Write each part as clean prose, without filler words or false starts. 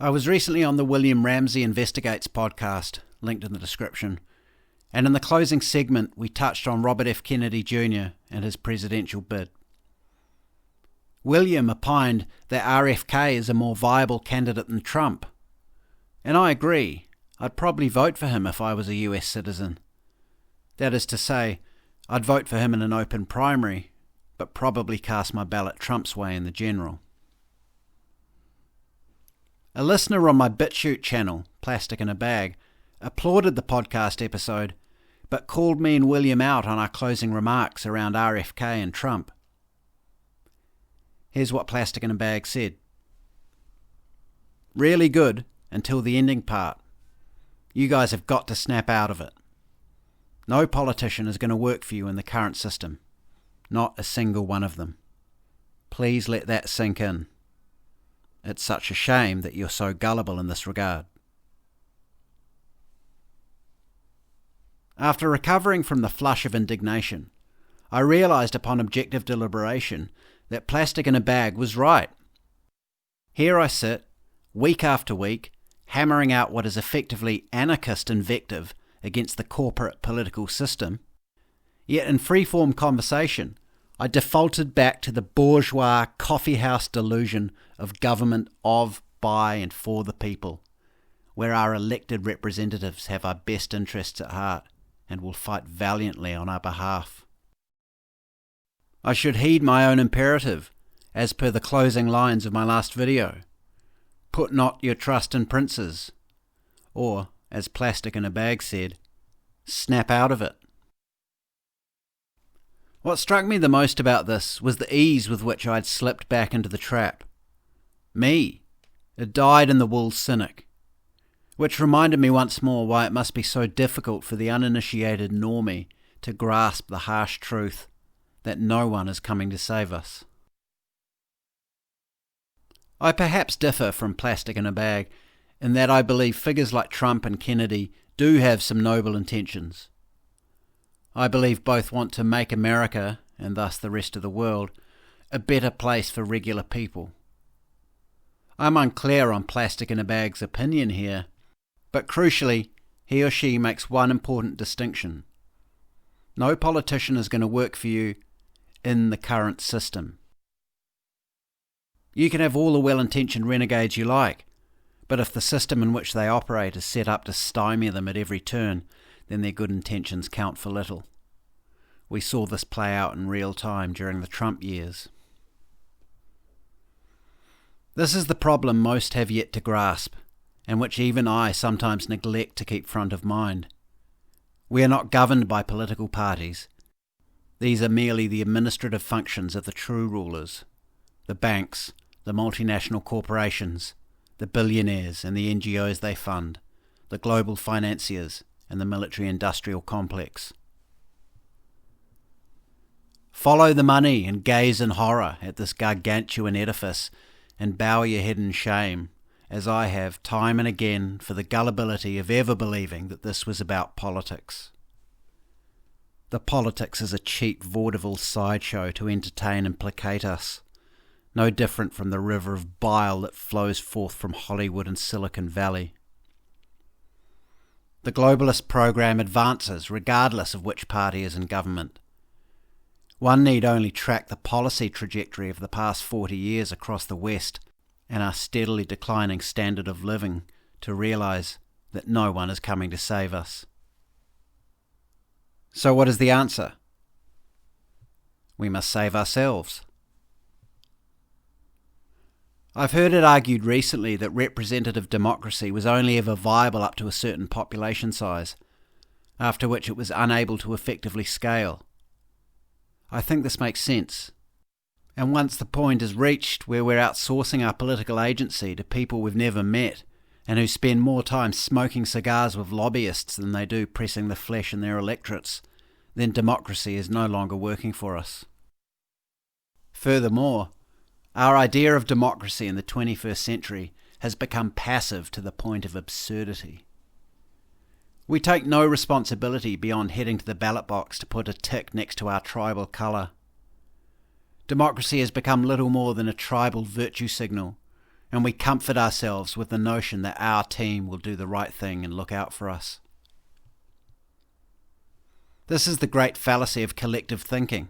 I was recently on the William Ramsey Investigates podcast, linked in the description, and in the closing segment we touched on Robert F. Kennedy Jr. and his presidential bid. William opined that RFK is a more viable candidate than Trump, and I agree. I'd probably vote for him if I was a US citizen. That is to say, I'd vote for him in an open primary, but probably cast my ballot Trump's way in the general. A listener on my BitChute channel, Plastic in a Bag, applauded the podcast episode, but called me and William out on our closing remarks around RFK and Trump. Here's what Plastic in a Bag said. Really good until the ending part. You guys have got to snap out of it. No politician is going to work for you in the current system. Not a single one of them. Please let that sink in. It's such a shame that you're so gullible in this regard. After recovering from the flush of indignation, I realised upon objective deliberation that Plastic in a Bag was right. Here I sit, week after week, hammering out what is effectively anarchist invective against the corporate political system, yet in free-form conversation, I defaulted back to the bourgeois coffeehouse delusion of government of, by and for the people, where our elected representatives have our best interests at heart and will fight valiantly on our behalf. I should heed my own imperative, as per the closing lines of my last video. Put not your trust in princes, or, as Plastic in a Bag said, snap out of it. What struck me the most about this was the ease with which I had slipped back into the trap. Me, a dyed-in-the-wool cynic, which reminded me once more why it must be so difficult for the uninitiated normie to grasp the harsh truth that no one is coming to save us. I perhaps differ from Plastic in a Bag in that I believe figures like Trump and Kennedy do have some noble intentions. I believe both want to make America, and thus the rest of the world, a better place for regular people. I'm unclear on Plastic in a Bag's opinion here, but crucially, he or she makes one important distinction. No politician is going to work for you in the current system. You can have all the well-intentioned renegades you like, but if the system in which they operate is set up to stymie them at every turn, then their good intentions count for little. We saw this play out in real time during the Trump years. This is the problem most have yet to grasp, and which even I sometimes neglect to keep front of mind. We are not governed by political parties. These are merely the administrative functions of the true rulers, the banks, the multinational corporations, the billionaires and the NGOs they fund, the global financiers, and the military-industrial complex. Follow the money and gaze in horror at this gargantuan edifice and bow your head in shame, as I have time and again for the gullibility of ever believing that this was about politics. The politics is a cheap vaudeville sideshow to entertain and placate us, no different from the river of bile that flows forth from Hollywood and Silicon Valley. The globalist program advances regardless of which party is in government. One need only track the policy trajectory of the past 40 years across the West and our steadily declining standard of living to realise that no one is coming to save us. So what is the answer? We must save ourselves. I've heard it argued recently that representative democracy was only ever viable up to a certain population size, after which it was unable to effectively scale. I think this makes sense. And once the point is reached where we're outsourcing our political agency to people we've never met and who spend more time smoking cigars with lobbyists than they do pressing the flesh in their electorates, then democracy is no longer working for us. Furthermore, our idea of democracy in the 21st century has become passive to the point of absurdity. We take no responsibility beyond heading to the ballot box to put a tick next to our tribal colour. Democracy has become little more than a tribal virtue signal, and we comfort ourselves with the notion that our team will do the right thing and look out for us. This is the great fallacy of collective thinking.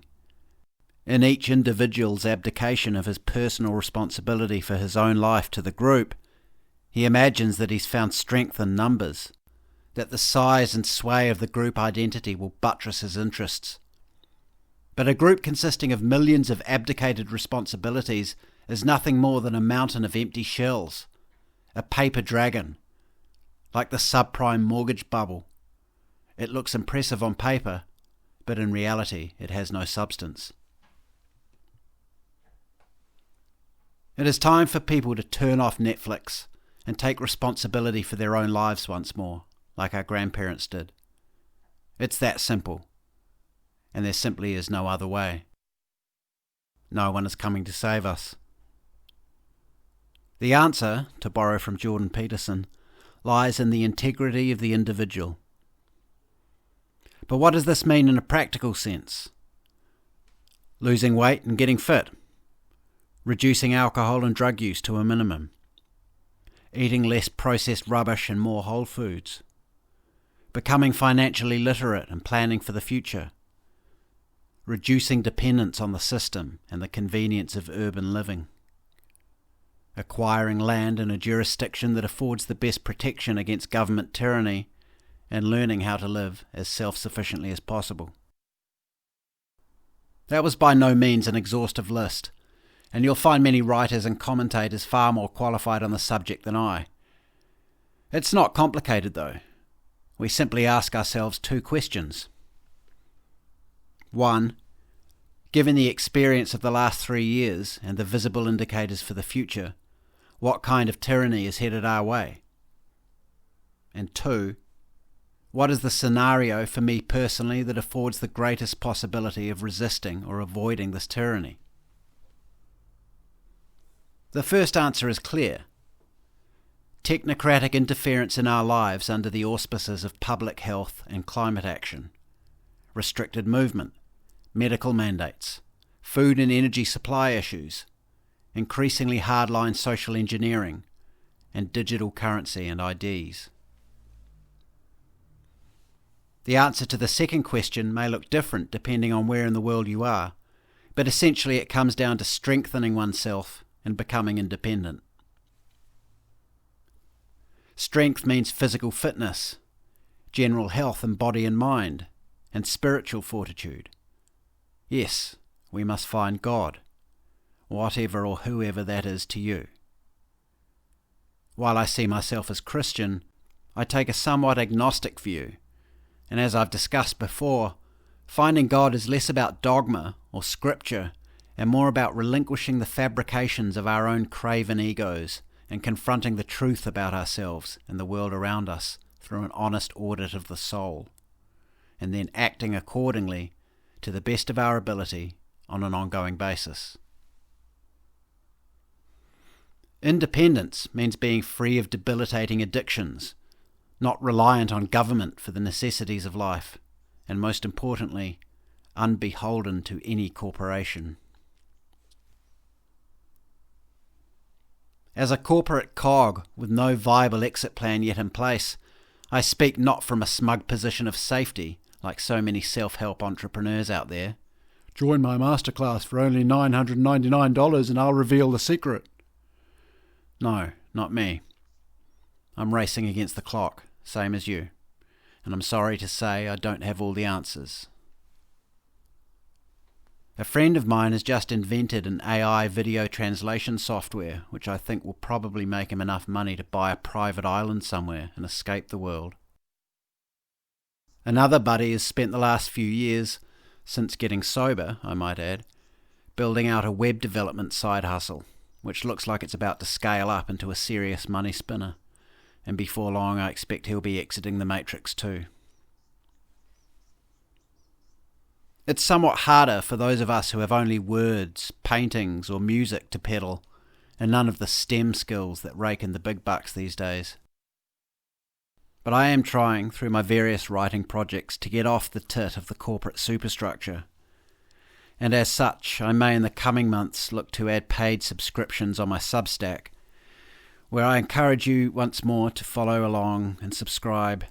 In each individual's abdication of his personal responsibility for his own life to the group, he imagines that he's found strength in numbers, that the size and sway of the group identity will buttress his interests. But a group consisting of millions of abdicated responsibilities is nothing more than a mountain of empty shells, a paper dragon, like the subprime mortgage bubble. It looks impressive on paper, but in reality it has no substance. It is time for people to turn off Netflix and take responsibility for their own lives once more, like our grandparents did. It's that simple, and there simply is no other way. No one is coming to save us. The answer, to borrow from Jordan Peterson, lies in the integrity of the individual. But what does this mean in a practical sense? Losing weight and getting fit. Reducing alcohol and drug use to a minimum. Eating less processed rubbish and more whole foods. Becoming financially literate and planning for the future. Reducing dependence on the system and the convenience of urban living. Acquiring land in a jurisdiction that affords the best protection against government tyranny, and learning how to live as self-sufficiently as possible. That was by no means an exhaustive list, and you'll find many writers and commentators far more qualified on the subject than I. It's not complicated though. We simply ask ourselves two questions. 1. Given the experience of the last 3 years and the visible indicators for the future, what kind of tyranny is headed our way? And 2. What is the scenario for me personally that affords the greatest possibility of resisting or avoiding this tyranny? The first answer is clear. Technocratic interference in our lives under the auspices of public health and climate action, restricted movement, medical mandates, food and energy supply issues, increasingly hardline social engineering, and digital currency and IDs. The answer to the second question may look different depending on where in the world you are, but essentially it comes down to strengthening oneself and becoming independent. Strength means physical fitness, general health in body and mind, and spiritual fortitude. Yes, we must find God, whatever or whoever that is to you. While I see myself as Christian, I take a somewhat agnostic view, and as I've discussed before, finding God is less about dogma or scripture and more about relinquishing the fabrications of our own craven egos and confronting the truth about ourselves and the world around us through an honest audit of the soul, and then acting accordingly to the best of our ability on an ongoing basis. Independence means being free of debilitating addictions, not reliant on government for the necessities of life, and most importantly, unbeholden to any corporation. As a corporate cog with no viable exit plan yet in place, I speak not from a smug position of safety, like so many self-help entrepreneurs out there. Join my masterclass for only $999 and I'll reveal the secret. No, not me. I'm racing against the clock, same as you, and I'm sorry to say I don't have all the answers. A friend of mine has just invented an AI video translation software which I think will probably make him enough money to buy a private island somewhere and escape the world. Another buddy has spent the last few years, since getting sober, I might add, building out a web development side hustle, which looks like it's about to scale up into a serious money spinner, and before long I expect he'll be exiting the Matrix too. It's somewhat harder for those of us who have only words, paintings or music to peddle, and none of the STEM skills that rake in the big bucks these days. But I am trying, through my various writing projects, to get off the tit of the corporate superstructure. And as such, I may in the coming months look to add paid subscriptions on my Substack, where I encourage you once more to follow along and subscribe.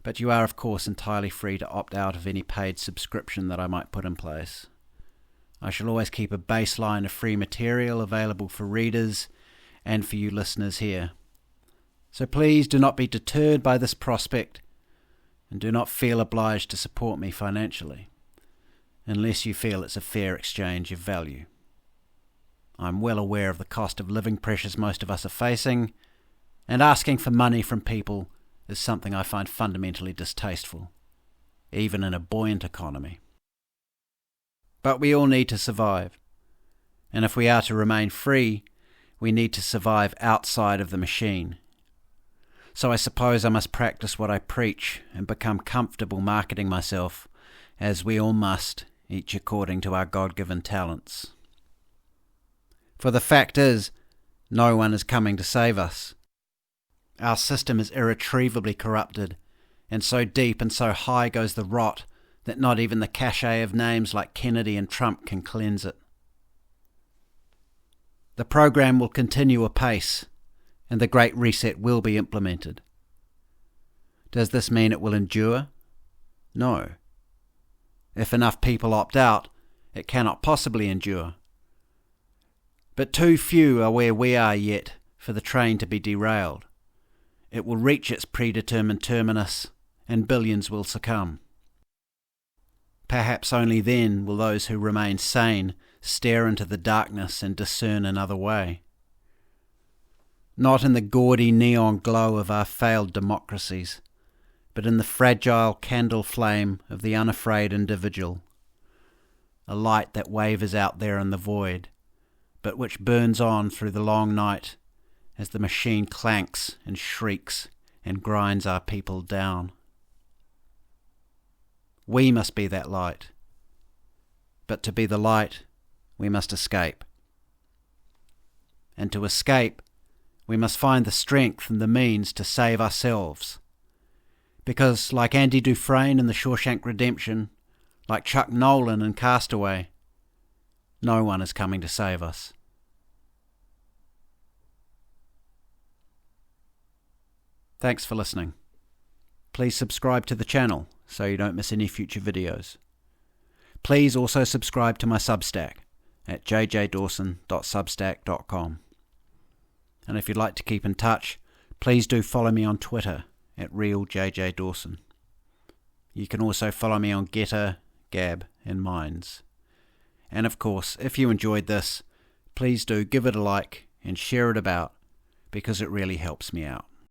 But you are, of course, entirely free to opt out of any paid subscription that I might put in place. I shall always keep a baseline of free material available for readers and for you listeners here. So please do not be deterred by this prospect, and do not feel obliged to support me financially, unless you feel it's a fair exchange of value. I'm well aware of the cost of living pressures most of us are facing, and asking for money from people is something I find fundamentally distasteful, even in a buoyant economy. But we all need to survive, and if we are to remain free, we need to survive outside of the machine. So I suppose I must practice what I preach and become comfortable marketing myself, as we all must, each according to our God-given talents. For the fact is, no one is coming to save us. Our system is irretrievably corrupted, and so deep and so high goes the rot that not even the cachet of names like Kennedy and Trump can cleanse it. The program will continue apace, and the Great Reset will be implemented. Does this mean it will endure? No. If enough people opt out, it cannot possibly endure. But too few are where we are yet for the train to be derailed. It will reach its predetermined terminus, and billions will succumb. Perhaps only then will those who remain sane stare into the darkness and discern another way. Not in the gaudy neon glow of our failed democracies, but in the fragile candle flame of the unafraid individual. A light that wavers out there in the void, but which burns on through the long night as the machine clanks and shrieks and grinds our people down. We must be that light. But to be the light, we must escape. And to escape, we must find the strength and the means to save ourselves. Because, like Andy Dufresne in The Shawshank Redemption, like Chuck Nolan in Castaway, no one is coming to save us. Thanks for listening. Please subscribe to the channel so you don't miss any future videos. Please also subscribe to my Substack at jjdawson.substack.com. And if you'd like to keep in touch, please do follow me on Twitter at RealJJDawson. You can also follow me on Getter, Gab and Minds. And of course, if you enjoyed this, please do give it a like and share it about, because it really helps me out.